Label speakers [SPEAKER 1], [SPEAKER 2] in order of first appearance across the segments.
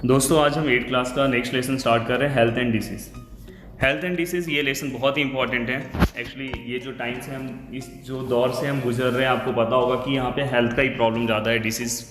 [SPEAKER 1] दोस्तों आज हम 8th क्लास का नेक्स्ट लेसन स्टार्ट कर रहे हैं health and disease. Health and disease ये लेसन बहुत ही इंपॉर्टेंट है। एक्चुअली ये जो टाइम से हम इस जो दौर से हम गुजर रहे हैं, आपको पता होगा कि यहाँ पे हेल्थ का ही प्रॉब्लम ज़्यादा है। डिसीज़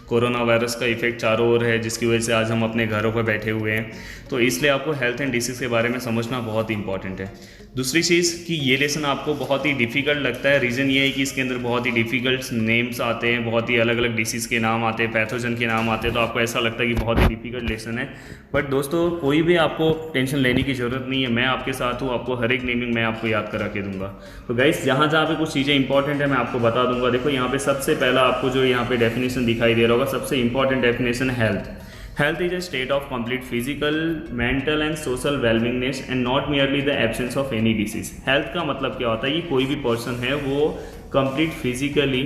[SPEAKER 1] कोरोना वायरस का इफेक्ट चारों ओर है, जिसकी वजह से आज हम अपने घरों पर बैठे हुए हैं। तो इसलिए आपको हेल्थ एंड डिसीज़ के बारे में समझना बहुत ही इंपॉर्टेंट है। दूसरी चीज़ कि ये लेसन आपको बहुत ही डिफ़िकल्ट लगता है, रीज़न ये है कि इसके अंदर बहुत ही डिफ़िकल्ट नेम्स आते हैं, बहुत ही अलग अलग डिसीज़ के नाम आते हैं, पैथोजन के नाम आते हैं, तो आपको ऐसा लगता है कि बहुत ही डिफ़िकल्ट लेसन है। बट दोस्तों कोई भी आपको टेंशन लेने की ज़रूरत नहीं है, मैं आपके साथ हूँ। आपको हर एक नेमिंग मैं आपको याद करा के दूंगा। तो गाइस जहाँ जहाँ पे कुछ चीज़ें इंपॉर्टेंट है मैं आपको बता दूंगा। देखो यहाँ पे सबसे पहला आपको जो यहाँ पे डेफिनेशन दिखाई दे रहा होगा, सबसे important definition health. Health is a state of complete physical, mental and social well-beingness and not merely the absence of any disease. Health का मतलब क्या होता है? ये कोई भी पर्सन है वो complete physically,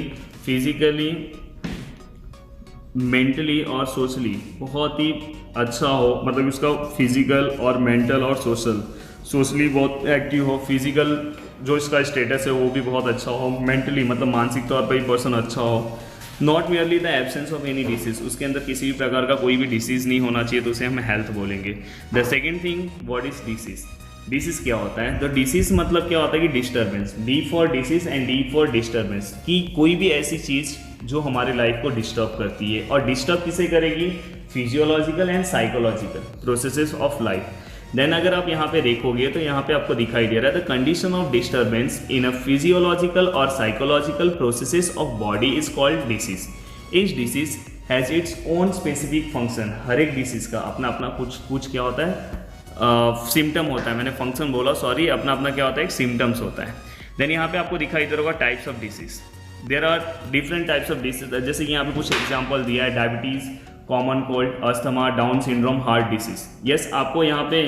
[SPEAKER 1] मेंटली और सोशली बहुत ही अच्छा हो, मतलब उसका फिजिकल और मेंटल और सोशली बहुत एक्टिव हो। फिजिकल जो इसका स्टेटस है वो भी बहुत अच्छा हो, मेंटली मतलब मानसिक तौर पर ही पर्सन अच्छा हो। Not merely the absence of any disease, उसके अंदर किसी भी प्रकार का कोई भी डिसीज़ नहीं होना चाहिए, तो उसे हम हेल्थ बोलेंगे। The second thing, what is disease? Disease क्या होता है? तो डिसीज मतलब क्या होता है कि disturbance. D for disease and D for disturbance, कि कोई भी ऐसी चीज़ जो हमारे लाइफ को डिस्टर्ब करती है। और डिस्टर्ब किसे करेगी? Physiological and psychological processes of life. Then अगर आप यहाँ पे देखोगे तो यहाँ पे आपको दिखाई दे रहा है the condition of disturbance in a physiological और psychological processes of body is called disease. Each disease has its own specific function. हर एक डिसीज का अपना अपना कुछ क्या होता है, सिम्टम होता है। मैंने फंक्शन बोला, सॉरी, अपना अपना क्या होता है, एक सिम्टम्स होता है। देन यहाँ पे आपको दिखाई दे रहा होगा types of disease. There are different types of disease, जैसे कि यहाँ पे कुछ एग्जाम्पल दिया है, diabetes, common cold, asthma, down syndrome, heart disease. Yes, आपको यहाँ पे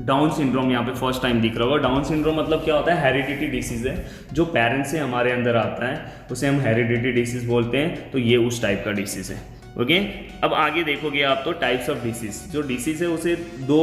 [SPEAKER 1] डाउन सिंड्रोम यहाँ पे फर्स्ट टाइम दिख रहा होगा। डाउन सिंड्रोम मतलब क्या होता है? हेरिडिटी डिसीज है, जो पेरेंट्स से हमारे अंदर आता है, उसे हम हेरिडिटी डिसीज बोलते हैं। तो ये उस टाइप का डिसीज है। ओके, अब आगे देखोगे आप तो टाइप्स ऑफ डिसीज। जो डिसीज है उसे दो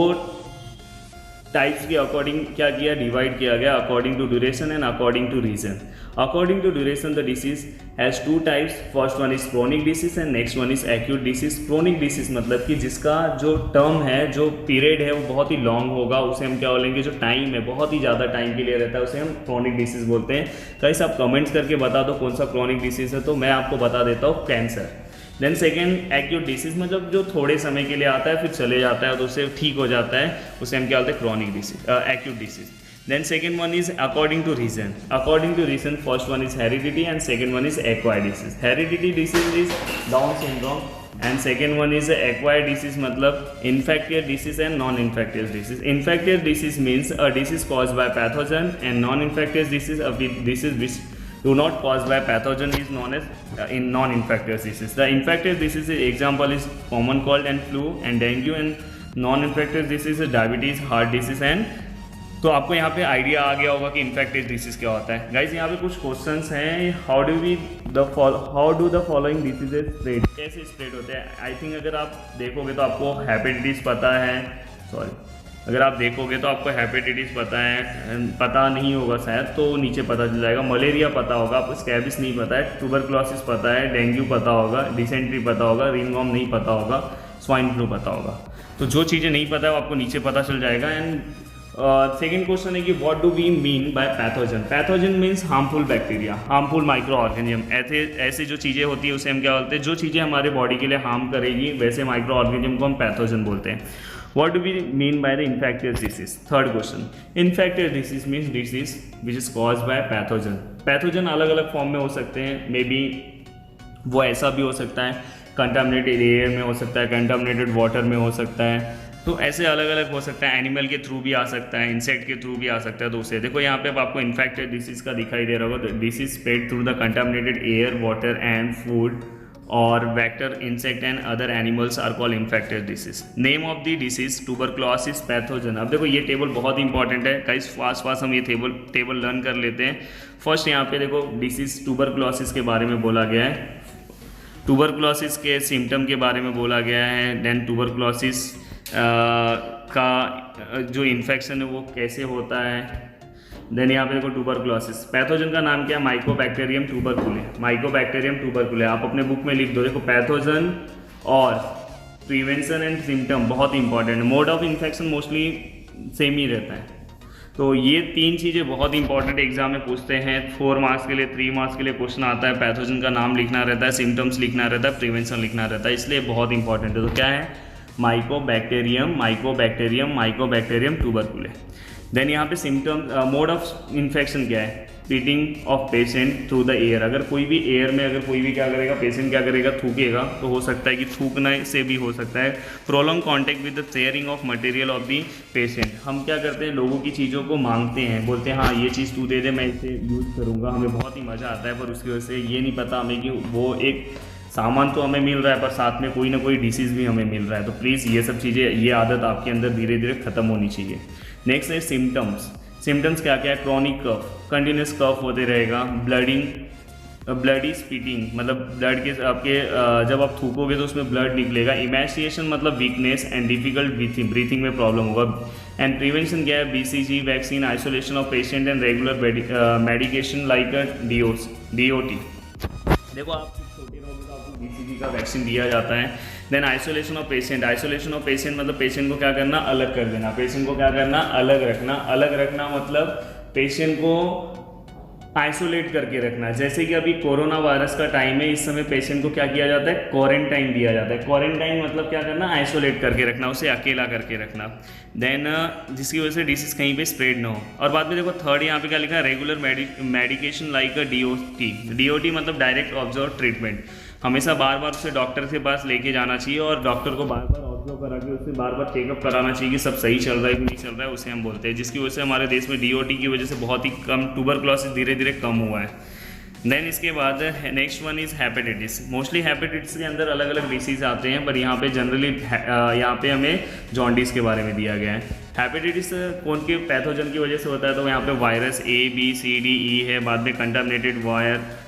[SPEAKER 1] टाइप्स के अकॉर्डिंग क्या किया, डिवाइड किया गया, according to duration and according to reason. According to duration the disease has two types. First one is chronic disease and next one is acute disease. Chronic disease मतलब कि जिसका जो term है, जो पीरियड है, वो बहुत ही लॉन्ग होगा, उसे हम क्या बोलेंगे, जो टाइम है बहुत ही ज़्यादा टाइम के लिए रहता है, उसे हम क्रोनिक डिसीज बोलते हैं। गाइस आप कमेंट्स करके बता दो कौन सा क्रोनिक डिसीज है, तो मैं आपको बता देता हूँ, cancer. Then second acute disease, मतलब जो थोड़े समय के लिए आता है फिर चले जाता है, तो उससे ठीक हो जाता है, उसे हम क्या बोलते हैं, chronic disease, acute disease. Then second one is according to reason. According to reason, first one is heredity and second one is acquired disease. Heredity disease is Down syndrome and second one is acquired disease, मतलब infectious disease and non-infectious disease. Infectious disease means a disease caused by pathogen and non-infectious disease, a disease which do not caused by pathogen is known as in non-infectious disease. The infectious disease example is common cold and flu and dengue, and non-infectious disease is diabetes, heart disease and तो आपको यहाँ पे idea आ गया होगा कि infective disease क्या होता है। गाइज यहाँ पे कुछ क्वेश्चंस हैं, how do the following diseases spread, कैसे स्प्रेड होते हैं। आई थिंक अगर आप देखोगे तो आपको हेपेटाइटिस पता है, अगर आप देखोगे तो आपको हेपेटाइटिस पता है, पता नहीं होगा शायद तो नीचे पता चल जाएगा। मलेरिया पता होगा आपको, स्कैबिस नहीं पता है, ट्यूबरक्लोसिस पता है, डेंगू पता होगा, डिसेंट्री पता होगा, रिंगवॉर्म नहीं पता होगा, स्वाइन फ्लू पता होगा। तो जो चीज़ें नहीं पता है वो आपको नीचे पता चल जाएगा। एंड सेकेंड क्वेश्चन है कि what do we mean by pathogen. Pathogen means harmful bacteria, harmful micro organism. ऐसे जो चीज़ें होती है उसे हम क्या बोलते हैं, जो चीज़ें हमारे बॉडी के लिए हार्म करेगी, वैसे माइक्रो ऑर्गेनिज्म को हम पैथोजन बोलते हैं। What do we mean by the infectious disease. Third question, infectious disease means disease which is caused by pathogen. Pathogen अलग अलग फॉर्म में हो सकते हैं, मे बी वो ऐसा भी हो सकता है, कंटामिनेटेड एयर में हो सकता है, कंटामिनेटेड वाटर में हो सकता है, तो ऐसे अलग अलग हो सकता है। एनिमल के थ्रू भी आ सकता है, इंसेक्ट के थ्रू भी आ सकता है। तो उसे देखो यहाँ पे अब आपको इन्फेक्टेड डिसीज का दिखाई दे रहा होगा। Disease spread through the contaminated air, water and food और vector, insect and other animals are called infected disease. Name of the disease tuberculosis, pathogen. अब देखो ये टेबल बहुत इंपॉर्टेंट है गाइस, फास्ट हम ये टेबल लर्न कर लेते हैं। फर्स्ट यहाँ पे देखो डिसीज ट्यूबरक्लोसिस के बारे में बोला गया है, ट्यूबरक्लोसिस के सिम्टम के बारे में बोला गया है। देन ट्यूबरक्लोसिस का जो इन्फेक्शन है वो कैसे होता है। देन यहाँ पे देखो ट्यूबरक्लोसिस, पैथोजन का नाम क्या है, माइकोबैक्टीरियम ट्यूबरकुले। माइकोबैक्टीरियम ट्यूबरकुले आप अपने बुक में लिख दो। देखो पैथोजन और प्रिवेंशन एंड सिम्टम बहुत इंपॉर्टेंट है। Mode of infection mostly same ही रहता है। तो ये 3 चीज़ें बहुत इंपॉर्टेंट एग्जाम में पूछते हैं। 4 मार्क्स के लिए, 3 मार्क्स के लिए क्वेश्चन आता है। पैथोजन का नाम लिखना रहता है, सिम्टम्स लिखना रहता है, प्रिवेंशन लिखना रहता है, इसलिए बहुत इंपॉर्टेंट है। तो क्या है, माइकोबैक्टीरियम, माइकोबैक्टीरियम, माइकोबैक्टीरियम ट्यूबरकुले। देन यहाँ पे सिम्टम्स, मोड ऑफ इन्फेक्शन क्या है, spitting of patient through the air. अगर कोई भी एयर में, अगर कोई भी क्या करेगा, पेशेंट क्या करेगा, थूकेगा, तो हो सकता है कि थूकने से भी हो सकता है। Prolong contact with the sharing of material of the patient. हम क्या करते हैं, लोगों की चीज़ों को मांगते हैं, बोलते हैं हाँ ये चीज़ तू दे दे, मैं इसे यूज़ करूँगा, हमें बहुत ही मज़ा आता है, पर उसकी वजह से ये नहीं पता हमें कि वो एक सामान तो हमें मिल रहा है पर साथ में कोई ना कोई डिसीज़ भी हमें मिल रहा है। तो प्लीज़ ये सब चीज़ें, ये आदत आपके अंदर धीरे धीरे खत्म होनी चाहिए। नेक्स्ट है सिम्टम्स। सिम्टम्स क्या क्या है, क्रॉनिक कफ, कंटिन्यूस कफ होते रहेगा, ब्लडिंग, ब्लडी स्पीटिंग, मतलब ब्लड के आपके जब आप थूकोगे तो उसमें ब्लड निकलेगा। इमैसिएशन मतलब वीकनेस एंड डिफिकल्ट ब्रीथिंग में प्रॉब्लम होगा। एंड प्रिवेंशन क्या है, BCG vaccine, isolation of patient and regular medication like DOT। देखो आप छोटे रहोगे तो आपको BCG का वैक्सीन दिया जाता है। Then isolation of patient, isolation of patient मतलब पेशेंट को क्या करना, अलग कर देना। पेशेंट को क्या करना, अलग रखना। अलग रखना मतलब पेशेंट को आइसोलेट करके रखना। जैसे कि अभी कोरोना वायरस का टाइम है, इस समय पेशेंट को क्या किया जाता है, क्वारंटाइन दिया जाता है। क्वारंटाइन मतलब क्या करना, आइसोलेट करके रखना, उसे अकेला करके रखना। देन जिसकी वजह से डिसीज कहीं पे स्प्रेड ना हो। और बाद में देखो थर्ड यहाँ पे क्या लिखा है, रेगुलर मेडिकेशन लाइक DOT मतलब डायरेक्ट ऑब्जर्व ट्रीटमेंट। हमेशा बार बार उसे डॉक्टर के पास लेके जाना चाहिए और डॉक्टर को बार बार ऑब्जर्व करा के उससे बार बार चेकअप कराना चाहिए कि सब सही चल रहा है कि नहीं चल रहा है, उसे हम बोलते हैं। जिसकी वजह से हमारे देश में DOT की वजह से बहुत ही कम, ट्यूबरकुलोसिस धीरे धीरे कम हुआ है। देन इसके बाद next one is hepatitis. Mostly hepatitis के अंदर अलग अलग डिसीज आते हैं, पर यहाँ पे जनरली यहाँ पे हमें जॉन्डिस के बारे में दिया गया है। हेपेटाइटिस कौन के पैथोजन की वजह से होता है, तो यहाँ पे virus A B C D E है। बाद में contaminated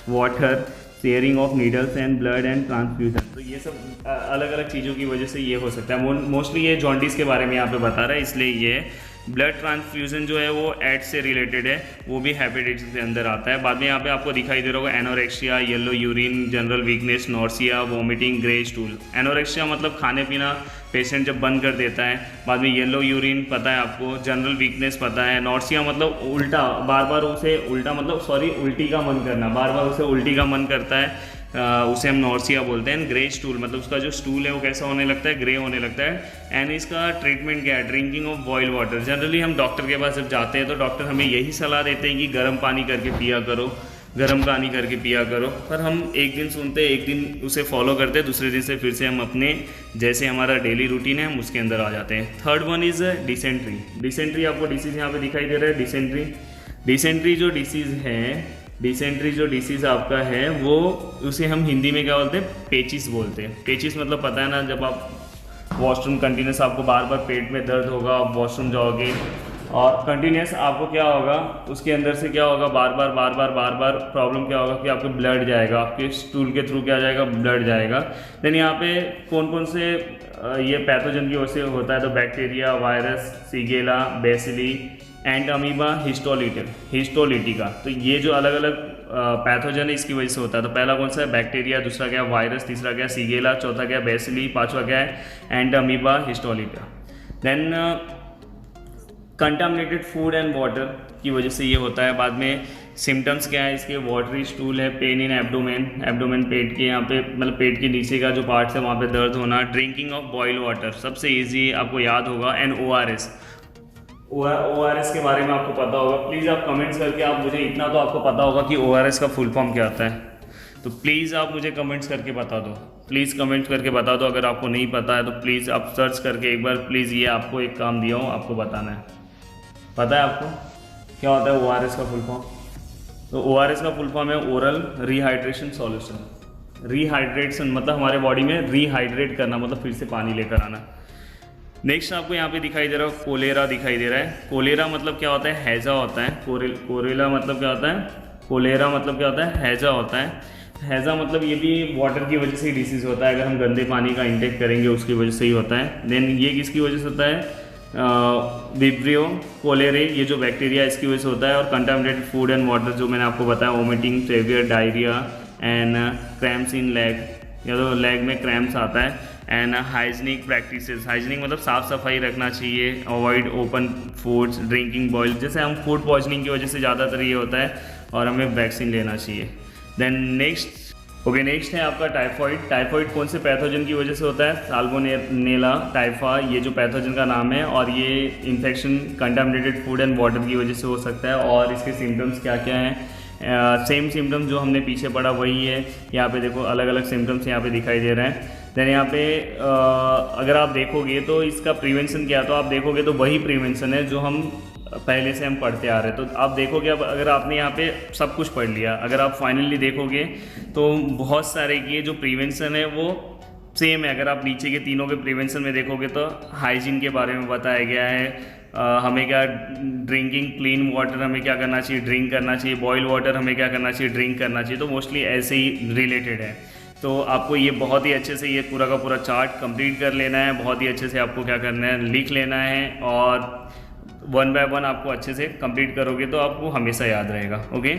[SPEAKER 1] water, sharing of needles and blood and transfusion. तो ये सब अलग अलग चीज़ों की वजह से ये हो सकता है। मोस्टली ये जॉन्डिस के बारे में यहाँ पे बता रहा है, इसलिए ये ब्लड ट्रांसफ्यूजन जो है वो एड्स से रिलेटेड है, वो भी हेपेटाइटिस के अंदर आता है। बाद में यहाँ पे आपको दिखाई दे रहा होगा anorexia, yellow urine, general weakness, nausea, vomiting, grey stool. Anorexia मतलब खाने पीना पेशेंट जब बंद कर देता है। बाद में येलो यूरिन पता है आपको, जनरल वीकनेस पता है। नॉर्सिया मतलब उल्टा, बार बार उसे उल्टा मतलब उल्टी का मन करना, बार बार उसे उल्टी का मन करता है, उसे हम नॉर्सिया बोलते हैं। ग्रे स्टूल मतलब उसका जो स्टूल है वो कैसा होने लगता है, ग्रे होने लगता है। एंड इसका ट्रीटमेंट क्या है, drinking of boil water. Generally हम डॉक्टर के पास जब जाते हैं तो डॉक्टर हमें यही सलाह देते हैं कि गर्म पानी करके पिया करो, गर्म पानी करके पिया करो। पर हम एक दिन सुनते हैं, एक दिन उसे फॉलो करते हैं, दूसरे दिन से फिर से हम अपने जैसे हमारा डेली रूटीन है हम उसके अंदर आ जाते हैं। Third one is dysentery. Dysentery आपको डिसीज़ यहाँ पे दिखाई दे रहा है, डिसेंट्री। डिसेंट्री जो डिसीज़ है, डिसेंट्री जो डिसीज़ आपका है वो, उसे हम हिंदी में क्या बोलते हैं, पेचिस बोलते हैं। पेचिस मतलब पता है ना, जब आप वॉशरूम कंटिन्यूस, आपको बार बार पेट में दर्द होगा, आप वॉशरूम जाओगे और कंटिन्यूस आपको क्या होगा, उसके अंदर से क्या होगा, बार बार प्रॉब्लम क्या होगा कि आपको ब्लड जाएगा, आपके स्टूल के थ्रू क्या जाएगा, ब्लड जाएगा। देन यहाँ पे कौन कौन से ये पैथोजन की वजह से होता है, तो bacteria, virus, shigella, bacilli and amoeba histolytica. तो ये जो अलग अलग पैथोजन है इसकी वजह से होता है। तो पहला कौन सा है, बैक्टीरिया, दूसरा क्या है, वायरस, तीसरा क्या है, सीगेला, चौथा क्या है, बेसिली, पांचवा क्या है, and amoeba histolytica. Then contaminated food and water की वजह से ये होता है। बाद में सिम्टम्स क्या है इसके, वाटरी स्टूल है, पेन इन एब्डोमेन पेट के यहाँ पे मतलब पेट के नीचे का जो पार्ट है वहाँ पे दर्द होना, ड्रिंकिंग ऑफ बॉइल वाटर, सबसे ईजी आपको याद होगा, एंड ORS के बारे में आपको पता होगा। प्लीज़ आप कमेंट्स करके, आप मुझे इतना तो आपको पता होगा कि ORS का फुल फॉर्म क्या आता है, तो प्लीज़ आप मुझे कमेंट्स करके बता दो। प्लीज़ कमेंट करके बता दो। अगर आपको नहीं पता है तो प्लीज़ आप सर्च करके एक बार प्लीज़, ये आपको एक काम दिया हूँ, आपको बताना है। पता है आपको क्या होता है ORS का फुल फॉर्म? तो ORS का फुल फॉर्म है ओरल रिहाइड्रेशन सॉल्यूशन। रिहाइड्रेशन मतलब हमारे बॉडी में रिहाइड्रेट करना, मतलब फिर से पानी लेकर आना। नेक्स्ट आपको यहाँ पे दिखाई दे रहा है कोलेरा दिखाई दे रहा है। कोलेरा मतलब क्या होता है, हैजा होता है। कोरेला मतलब क्या होता है, कोलेरा मतलब क्या होता है, हैजा होता है। हैजा मतलब ये भी वाटर की वजह से ही डिसीज़ होता है, अगर हम गंदे पानी का इंटेक करेंगे उसकी वजह से ही होता है। देन ये किसकी वजह से होता है, विब्रियो कोलेरे, ये जो बैक्टीरिया इसकी वजह से होता है। और कंटामिनेटेड फूड एंड वाटर जो मैंने आपको बताया, vomiting, fever, diarrhoea and cramps in leg, या तो लेग में क्रैम्प्स आता है। एंड हाइजीनिक प्रैक्टिसेस, हाइजीनिक मतलब साफ़ सफाई रखना चाहिए, avoid open foods, drinking boil, जैसे हम फूड पॉइजनिंग की वजह से ज़्यादातर ये होता है, और हमें वैक्सीन लेना चाहिए। देन नेक्स्ट है आपका टाइफॉइड। टाइफॉइड कौन से पैथोजन की वजह से होता है? साल्मोनेला टाइफा, ये जो पैथोजन का नाम है, और ये infection contaminated food and water की वजह से हो सकता है। और इसके सिम्टम्स क्या क्या हैं? सेम सिम्टम्स जो हमने पीछे पढ़ा वही है, यहाँ पे देखो अलग अलग सिम्टम्स यहाँ पे दिखाई दे रहे हैं। देन यहाँ पे अगर आप देखोगे तो इसका प्रिवेंशन क्या है, तो आप देखोगे तो वही प्रिवेंशन है जो हम पहले से हम पढ़ते आ रहे हैं। तो आप देखोगे, अब अगर आपने यहाँ पे सब कुछ पढ़ लिया, अगर आप फाइनली देखोगे तो बहुत सारे ये जो प्रिवेंशन है वो सेम है। अगर आप नीचे के तीनों के प्रिवेंशन में देखोगे तो हाइजीन के बारे में बताया गया है, हमें क्या ड्रिंकिंग क्लीन वाटर हमें क्या करना चाहिए, ड्रिंक करना चाहिए, बॉयल वाटर हमें क्या करना चाहिए, ड्रिंक करना चाहिए। तो मोस्टली ऐसे ही रिलेटेड है। तो आपको ये बहुत ही अच्छे से ये पूरा का पूरा चार्ट कंप्लीट कर लेना है, बहुत ही अच्छे से आपको क्या करना है, लिख लेना है, और 1 बाय 1 आपको अच्छे से कंप्लीट करोगे तो आपको हमेशा याद रहेगा। ओके,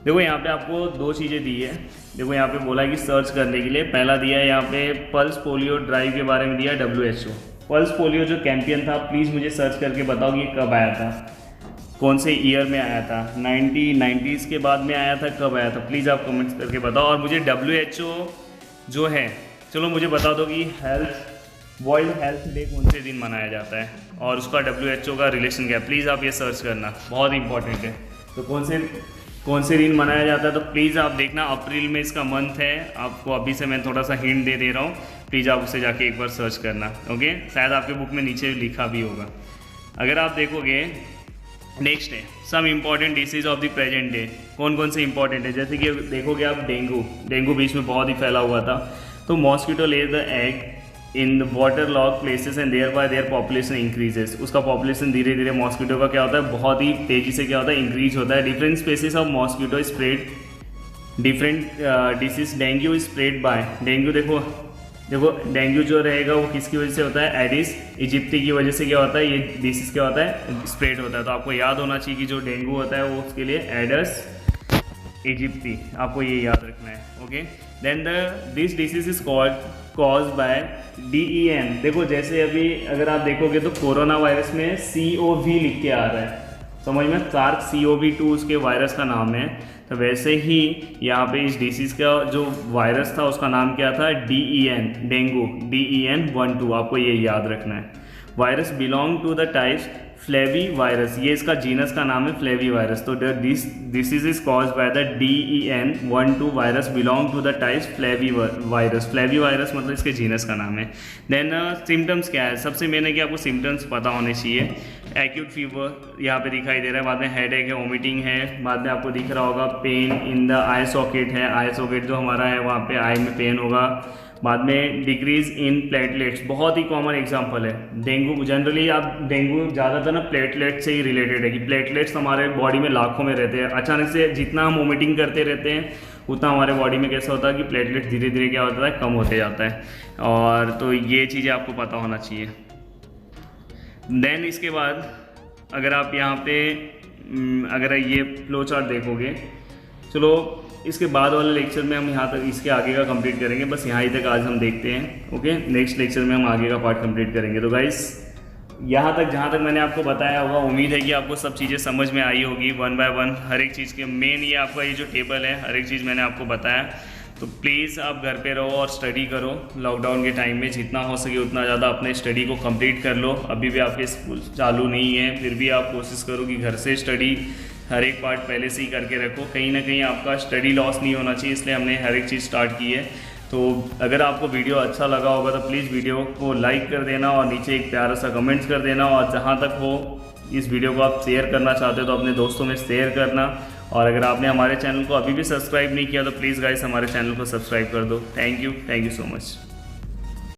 [SPEAKER 1] देखो यहाँ पे आपको 2 चीज़ें दी है। देखो यहाँ पे बोला है कि सर्च करने के लिए, पहला दिया है यहाँ पे पल्स पोलियो ड्राइव के बारे में दिया है WHO। पल्स पोलियो जो कैंपेन था, प्लीज़ मुझे सर्च करके बताओ कि कब आया था, कौन से ईयर में आया था, 90s के बाद में आया था, कब आया था, प्लीज़ आप कमेंट्स करके बताओ। और मुझे WHO जो है, चलो मुझे बता दो कि वर्ल्ड हेल्थ डे कौन से दिन मनाया जाता है और उसका WHO का रिलेशन क्या है, प्लीज़ आप ये सर्च करना, बहुत इंपॉर्टेंट है। तो कौन से दिन मनाया जाता है, तो प्लीज़ आप देखना, अप्रैल में इसका मंथ है, आपको अभी से मैं थोड़ा सा हिंट दे रहा हूँ, प्लीज़ आप उसे जाके एक बार सर्च करना। ओके, शायद आपके बुक में नीचे लिखा भी होगा। अगर आप देखोगे, नेक्स्ट है some important disease of the present day. कौन से इंपॉर्टेंट है, जैसे कि देखोगे आप डेंगू बीच में बहुत ही फैला हुआ था। तो mosquito lays the egg in the water log places and there by their population increases. उसका पॉपुलेशन धीरे धीरे मॉस्किटो का क्या होता है, बहुत ही तेज़ी से क्या होता है, इंक्रीज होता है। Different species of mosquito spread different disease. Dengue spread by, dengue देखो डेंगू जो रहेगा वो किसकी वजह से होता है, एडिस इजिप्टी की वजह से क्या होता है, ये डिसीज क्या होता है, स्प्रेड होता है। तो आपको याद होना चाहिए कि जो डेंगू होता है वो उसके लिए एडस इजिप्टी, आपको ये याद रखना है। Okay, then this disease is cause by DEN। देखो जैसे अभी अगर आप देखोगे तो कोरोना वायरस में COV लिख के आ रहा है, समझ में, SARS-CoV-2 उसके वायरस का नाम है। तो वैसे ही यहाँ पे इस डिसीज़ का जो वायरस था उसका नाम क्या था, DEN, डेंगू, DEN12, आपको ये याद रखना है। Virus belong to the types flavi virus, ये इसका जीनस का नाम है फ्लेवी वायरस। तो this disease is cause by the DEN12 virus belong to the types flavi virus. Flavi virus मतलब इसके जीनस का नाम है। देन सिम्टम्स क्या है, सबसे मेन है कि आपको सिम्टम्स पता होने चाहिए। एक्यूट फीवर यहाँ पे दिखाई दे रहा है, बाद में हेडेक है, वोमिटिंग है, बाद में आपको दिख रहा होगा pain in the I socket है, आई सॉकेट जो हमारा है वहाँ पे आई में पेन होगा। बाद में डिक्रीज इन प्लेटलेट्स, बहुत ही कॉमन एग्जांपल है डेंगू। जनरली आप डेंगू ज़्यादातर ना प्लेटलेट से ही रिलेटेड है कि प्लेटलेट्स हमारे बॉडी में लाखों में रहते हैं। अचानक से जितना हम वोमिटिंग करते रहते हैं उतना हमारे बॉडी में कैसा होता है कि प्लेटलेट धीरे धीरे क्या होता है, कम होते जाता है। और तो ये चीज़ें आपको पता होना चाहिए। देन इसके बाद अगर आप यहाँ पे अगर ये फ्लो चार्ट देखोगे, चलो इसके बाद वाले लेक्चर में हम यहाँ तक इसके आगे का कंप्लीट करेंगे, बस यहाँ ही तक आज हम देखते हैं। ओके, नेक्स्ट लेक्चर में हम आगे का पार्ट कंप्लीट करेंगे। तो गाइस यहाँ तक जहाँ तक मैंने आपको बताया होगा, उम्मीद है कि आपको सब चीज़ें समझ में आई होगी 1 बाय 1 हर एक चीज़ के। मेन ये आपका ये जो टेबल है, हर एक चीज़ मैंने आपको बताया। तो प्लीज़ आप घर पे रहो और स्टडी करो। लॉकडाउन के टाइम में जितना हो सके उतना ज़्यादा अपने स्टडी को कंप्लीट कर लो। अभी भी आपके स्कूल चालू नहीं है, फिर भी आप कोशिश करो कि घर से स्टडी हर एक पार्ट पहले से ही करके रखो। कहीं ना कहीं आपका स्टडी लॉस नहीं होना चाहिए, इसलिए हमने हर एक चीज़ स्टार्ट की है। तो अगर आपको वीडियो अच्छा लगा होगा तो प्लीज़ वीडियो को लाइक कर देना और नीचे एक प्यारा सा कमेंट्स कर देना। और जहाँ तक हो इस वीडियो को आप शेयर करना चाहते हो तो अपने दोस्तों में शेयर करना। और अगर आपने हमारे चैनल को अभी भी सब्सक्राइब नहीं किया तो प्लीज़ गाइस हमारे चैनल को सब्सक्राइब कर दो। Thank you so much.